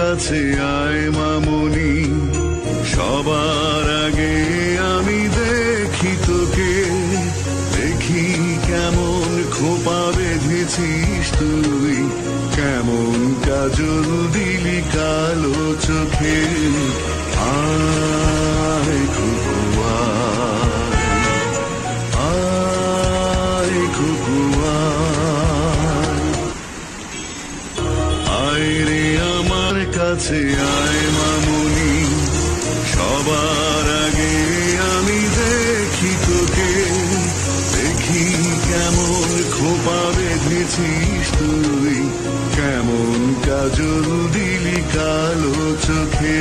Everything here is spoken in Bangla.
কাছে আয় মামনি, সবার আগে আমি দেখি তোকে, দেখি কেমন খোপা বেঁধেছিস তুই, কেমন কাজল দিলি কালো চোখে। আয় খুকু আয় খুকু আয় রে আমার কাছে আয় মামনি, সবার আগে আমি দেখি তোকে, দেখি কেমন খোপা বেঁধেছিস তুই, কেমন কাজল দিলি কালো চোখে।